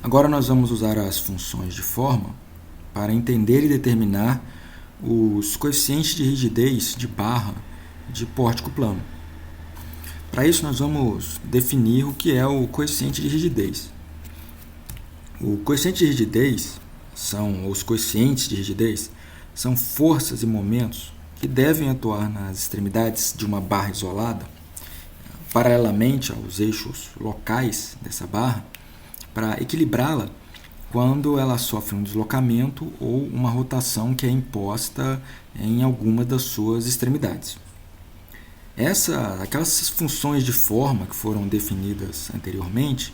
Agora nós vamos usar as funções de forma para entender e determinar os coeficientes de rigidez de barra de pórtico plano. Para isso nós vamos definir o que é o coeficiente de rigidez. O coeficiente de rigidez os coeficientes de rigidez são forças e momentos que devem atuar nas extremidades de uma barra isolada, paralelamente aos eixos locais dessa barra, para equilibrá-la quando ela sofre um deslocamento ou uma rotação que é imposta em alguma das suas extremidades. Aquelas funções de forma que foram definidas anteriormente,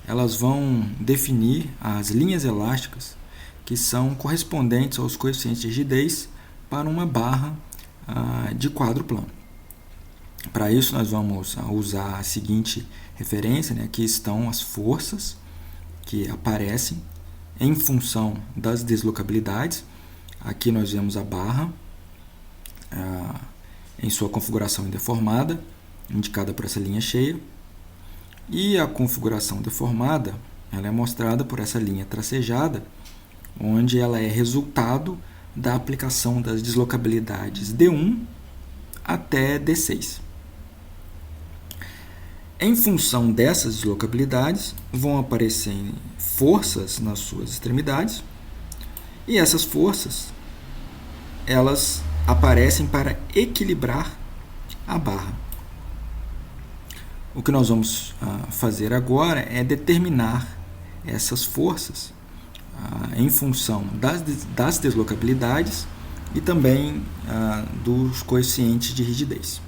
elas vão definir as linhas elásticas que são correspondentes aos coeficientes de rigidez para uma barra de quadro plano. Para isso, nós vamos usar a seguinte referência, né? Aqui estão as forças que aparecem em função das deslocabilidades. Aqui nós vemos a barra em sua configuração indeformada, indicada por essa linha cheia. E a configuração deformada ela é mostrada por essa linha tracejada, onde ela é resultado da aplicação das deslocabilidades D1 até D6. Em função dessas deslocabilidades, vão aparecer forças nas suas extremidades, e essas forças elas aparecem para equilibrar a barra. O que nós vamos fazer agora é determinar essas forças em função das deslocabilidades e também dos coeficientes de rigidez.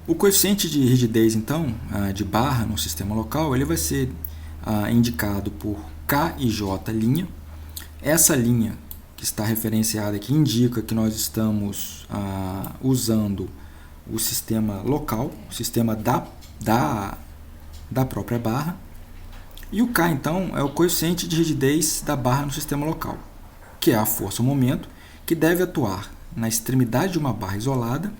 O coeficiente de rigidez, então, de barra no sistema local, ele vai ser indicado por K e J linha. Essa linha que está referenciada aqui indica que nós estamos usando o sistema local, o sistema da própria barra. E o K, então, é o coeficiente de rigidez da barra no sistema local, que é a força ou momento que deve atuar na extremidade de uma barra isolada,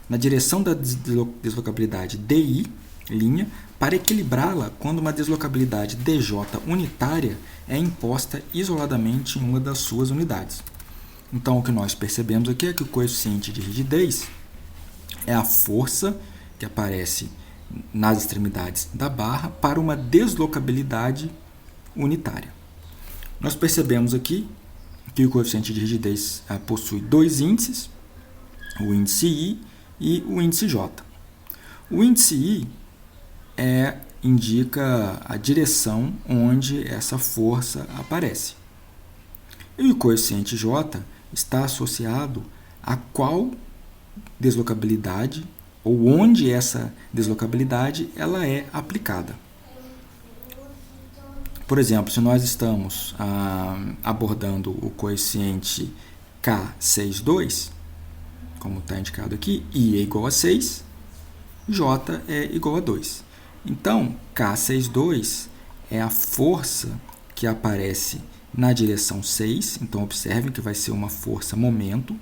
na direção da deslocabilidade DI, linha, para equilibrá-la quando uma deslocabilidade DJ unitária é imposta isoladamente em uma das suas unidades. Então, o que nós percebemos aqui é que o coeficiente de rigidez é a força que aparece nas extremidades da barra para uma deslocabilidade unitária. Nós percebemos aqui que o coeficiente de rigidez possui dois índices, o índice I e o índice J. O índice I indica a direção onde essa força aparece. E o coeficiente J está associado a qual deslocabilidade ou onde essa deslocabilidade ela é aplicada. Por exemplo, se nós estamos abordando o coeficiente K62, como está indicado aqui, I é igual a 6, J é igual a 2. Então, K62 é a força que aparece na direção 6. Então, observem que vai ser uma força momento,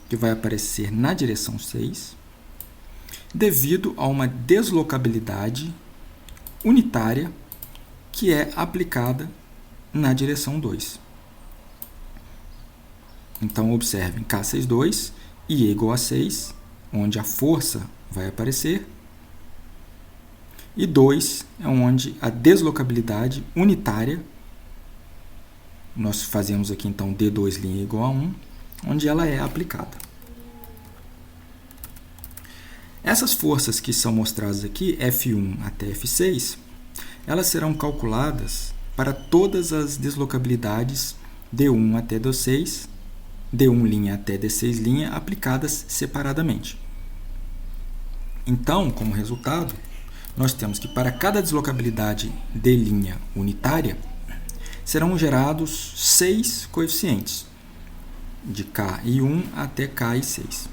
que vai aparecer na direção 6, devido a uma deslocabilidade unitária que é aplicada na direção 2. Então, observem, K62, I é igual a 6, onde a força vai aparecer, e 2 é onde a deslocabilidade unitária, nós fazemos aqui então D2' igual a 1, onde ela é aplicada. Essas forças que são mostradas aqui, F1 até F6, elas serão calculadas para todas as deslocabilidades D1 até D6, D1' até D6' aplicadas separadamente. Então, como resultado, nós temos que para cada deslocabilidade D' unitária, serão gerados 6 coeficientes, de Ki1 até Ki6.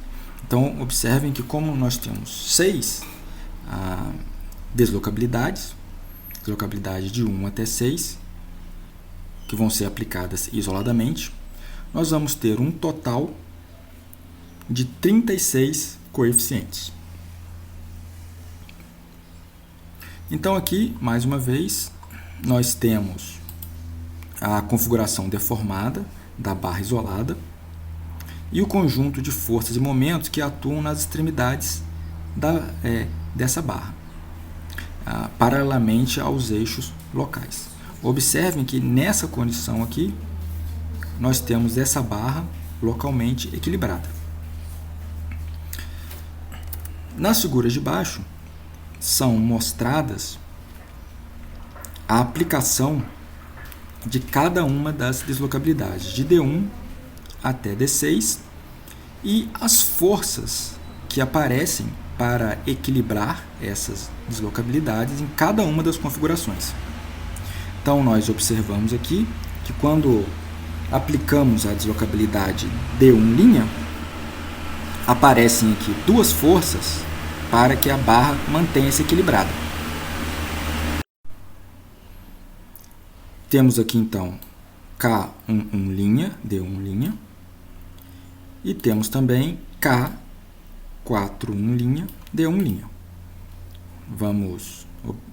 Então, observem que como nós temos 6 deslocabilidades de 1 até 6, que vão ser aplicadas isoladamente, nós vamos ter um total de 36 coeficientes. Então aqui, mais uma vez, nós temos a configuração deformada da barra isolada e o conjunto de forças e momentos que atuam nas extremidades dessa barra, paralelamente aos eixos locais. Observem que nessa condição aqui, nós temos essa barra localmente equilibrada. Nas figuras de baixo, são mostradas a aplicação de cada uma das deslocabilidades, de D1 até D6, e as forças que aparecem para equilibrar essas deslocabilidades em cada uma das configurações. Então, nós observamos aqui que quando aplicamos a deslocabilidade D1', aparecem aqui duas forças para que a barra mantenha-se equilibrada. Temos aqui então K11', D1', e temos também K41', D1'. Vamos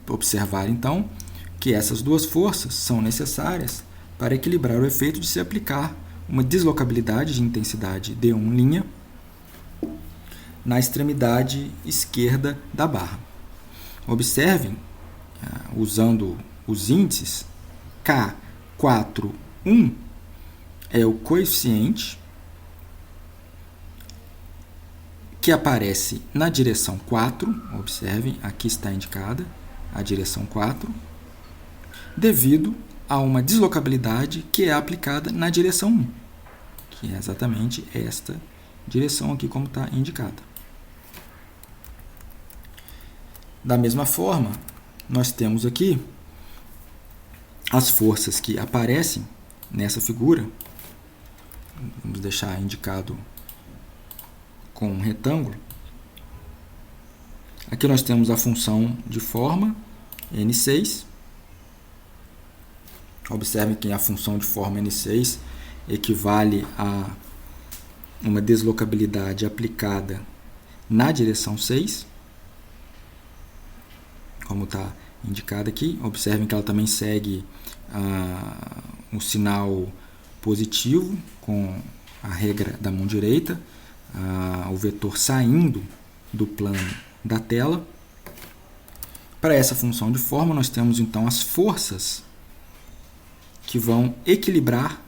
observar então que essas duas forças são necessárias para equilibrar o efeito de se aplicar uma deslocabilidade de intensidade D1' na extremidade esquerda da barra. Observem, usando os índices, K41 é o coeficiente que aparece na direção 4, observem, aqui está indicada a direção 4, devido a uma deslocabilidade que é aplicada na direção 1, que é exatamente esta direção aqui como está indicada. Da mesma forma, nós temos aqui as forças que aparecem nessa figura. Vamos deixar indicado com um retângulo. Aqui nós temos a função de forma, N6. Observem que a função de forma N6 equivale a uma deslocabilidade aplicada na direção 6, como está indicado aqui. Observem que ela também segue um sinal positivo com a regra da mão direita, o vetor saindo do plano da tela. Para essa função de forma, nós temos então as forças que vão equilibrar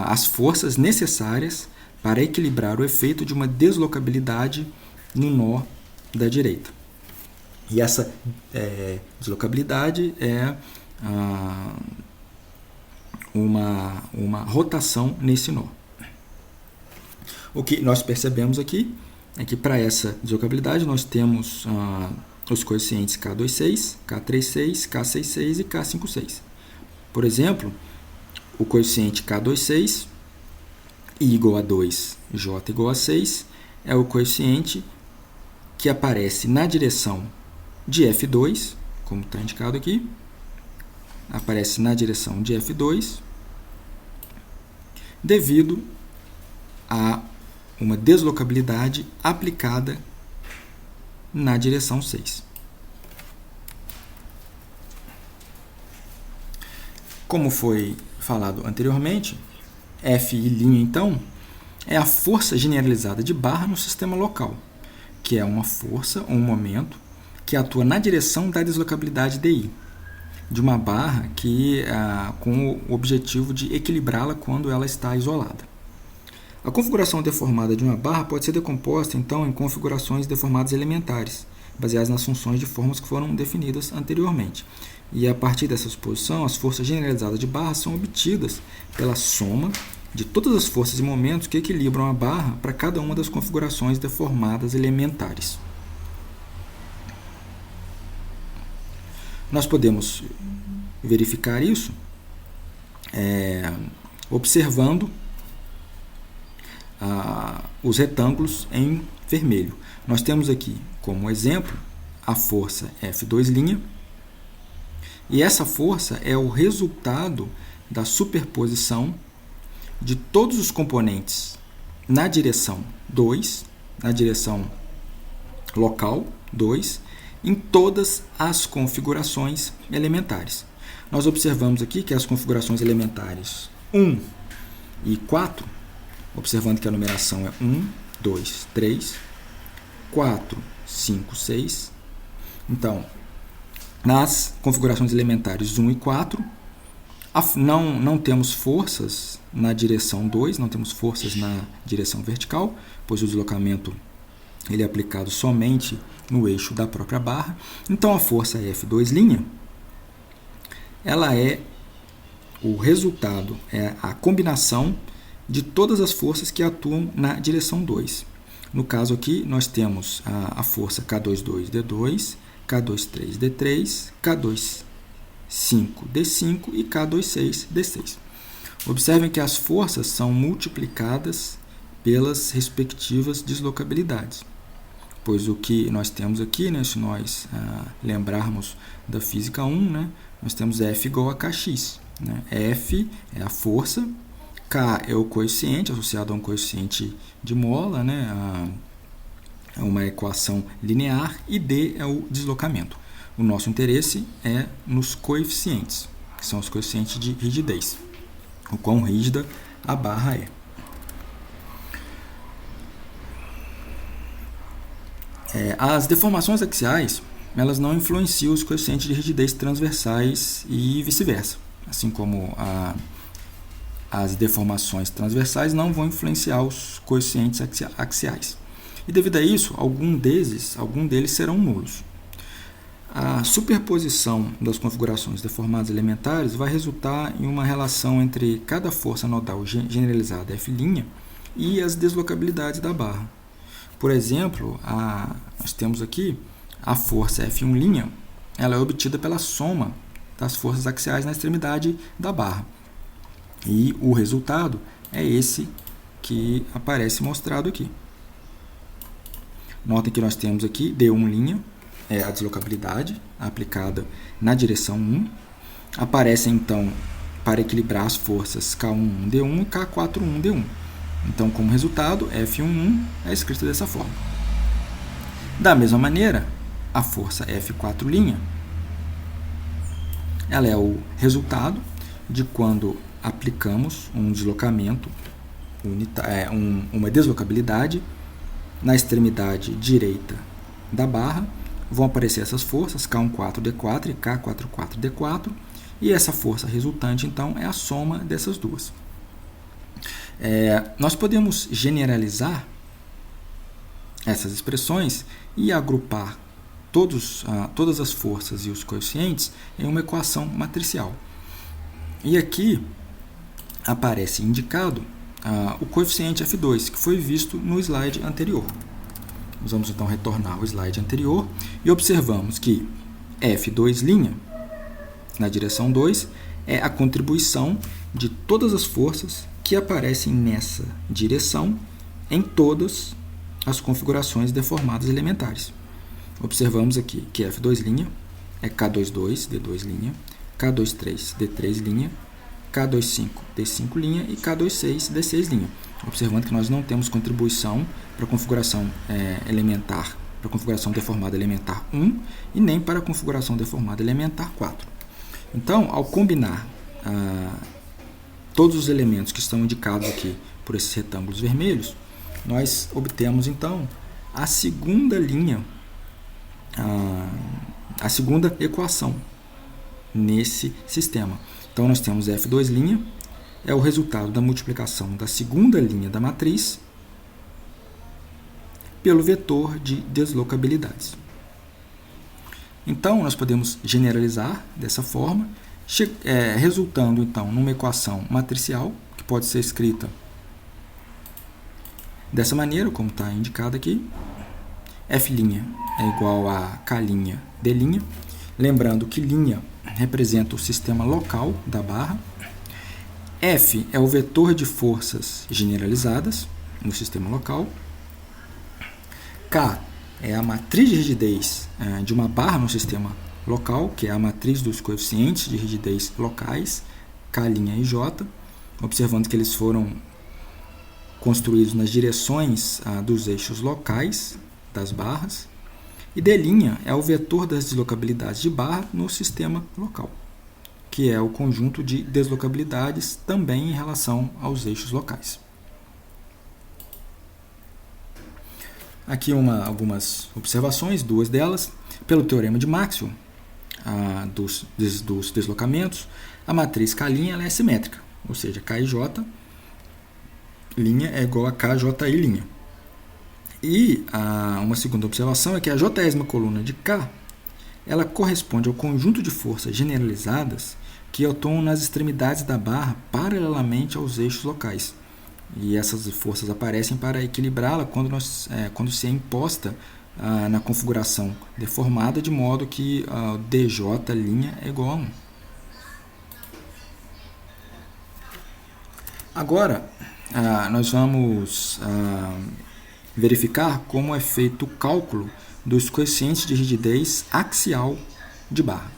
as forças necessárias para equilibrar o efeito de uma deslocabilidade no nó da direita. E essa deslocabilidade é uma rotação nesse nó. O que nós percebemos aqui é que para essa deslocabilidade nós temos os coeficientes K26, K36, K66 e K56. Por exemplo, o coeficiente K26, I igual a 2, J igual a 6, é o coeficiente que aparece na direção de F2, como está indicado aqui, aparece na direção de F2, devido a uma deslocabilidade aplicada na direção 6. Como foi falado anteriormente, Fi', então, é a força generalizada de barra no sistema local, que é uma força ou um momento que atua na direção da deslocabilidade Di, de uma barra com o objetivo de equilibrá-la quando ela está isolada. A configuração deformada de uma barra pode ser decomposta, então, em configurações deformadas elementares, baseadas nas funções de formas que foram definidas anteriormente. E, a partir dessa suposição, as forças generalizadas de barra são obtidas pela soma de todas as forças e momentos que equilibram a barra para cada uma das configurações deformadas elementares. Nós podemos verificar isso observando os retângulos em vermelho. Nós temos aqui como exemplo a força F2', e essa força é o resultado da superposição de todos os componentes na direção 2, na direção local 2, em todas as configurações elementares. Nós observamos aqui que as configurações elementares 1 e 4, observando que a numeração é 1, 2, 3, 4, 5, 6. Então, nas configurações elementares 1 e 4, não temos forças na direção 2, não temos forças na direção vertical, pois o deslocamento ele é aplicado somente no eixo da própria barra. Então, a força F2', ela é o resultado, é a combinação de todas as forças que atuam na direção 2. No caso aqui, nós temos a força K22D2, K23D3, K25D5 e K26D6. Observem que as forças são multiplicadas pelas respectivas deslocabilidades, pois o que nós temos aqui, né, se nós lembrarmos da física 1, né, nós temos F igual a Kx. Né? F é a força, K é o coeficiente, associado a um coeficiente de mola, né, é uma equação linear, e D é o deslocamento. O nosso interesse é nos coeficientes, que são os coeficientes de rigidez, o quão rígida a barra é. As deformações axiais, elas não influenciam os coeficientes de rigidez transversais e vice-versa, assim como as deformações transversais não vão influenciar os coeficientes axiais. E devido a isso, algum deles serão nulos. A superposição das configurações deformadas elementares vai resultar em uma relação entre cada força nodal generalizada F' e as deslocabilidades da barra. Por exemplo, nós temos aqui a força F1', ela é obtida pela soma das forças axiais na extremidade da barra. E o resultado é esse que aparece mostrado aqui. Notem que nós temos aqui D1', é a deslocabilidade aplicada na direção 1. Aparece então, para equilibrar as forças, K11D1 e K41D1. Então, como resultado, F11 é escrito dessa forma. Da mesma maneira, a força F4', ela é o resultado de quando aplicamos um deslocamento, uma deslocabilidade na extremidade direita da barra. Vão aparecer essas forças, K14D4 e K44D4, e essa força resultante, então, é a soma dessas duas. Nós podemos generalizar essas expressões e agrupar todas as forças e os coeficientes em uma equação matricial. E aqui aparece indicado o coeficiente F2, que foi visto no slide anterior. Nós vamos então retornar ao slide anterior e observamos que F2', na direção 2, é a contribuição de todas as forças que aparecem nessa direção em todas as configurações deformadas elementares. Observamos aqui que F2' é K22D2', K23D3', K25D5' e K26D6'. Observando que nós não temos contribuição para a configuração elementar, para a configuração deformada elementar 1 e nem para a configuração deformada elementar 4. Então, ao combinar todos os elementos que estão indicados aqui por esses retângulos vermelhos, nós obtemos então a segunda linha, a segunda equação nesse sistema. Então, nós temos F2', é o resultado da multiplicação da segunda linha da matriz pelo vetor de deslocabilidades. Então, nós podemos generalizar dessa forma, resultando então numa equação matricial, que pode ser escrita dessa maneira, como está indicado aqui. F' é igual a K'D', lembrando que linha representa o sistema local da barra. F é o vetor de forças generalizadas no sistema local. K é a matriz de rigidez de uma barra no sistema local, que é a matriz dos coeficientes de rigidez locais, K' e J, observando que eles foram construídos nas direções dos eixos locais das barras. E D' é o vetor das deslocabilidades de barra no sistema local, que é o conjunto de deslocabilidades também em relação aos eixos locais. Aqui algumas observações, duas delas. Pelo teorema de Maxwell, dos deslocamentos, a matriz K' ela é simétrica, ou seja, Kj' é igual a Kji'. E uma segunda observação é que a jésima coluna de K ela corresponde ao conjunto de forças generalizadas que atuam nas extremidades da barra paralelamente aos eixos locais. E essas forças aparecem para equilibrá-la quando se é imposta na configuração deformada, de modo que o dj' é igual a 1. Agora, nós vamos verificar como é feito o cálculo dos coeficientes de rigidez axial de barra.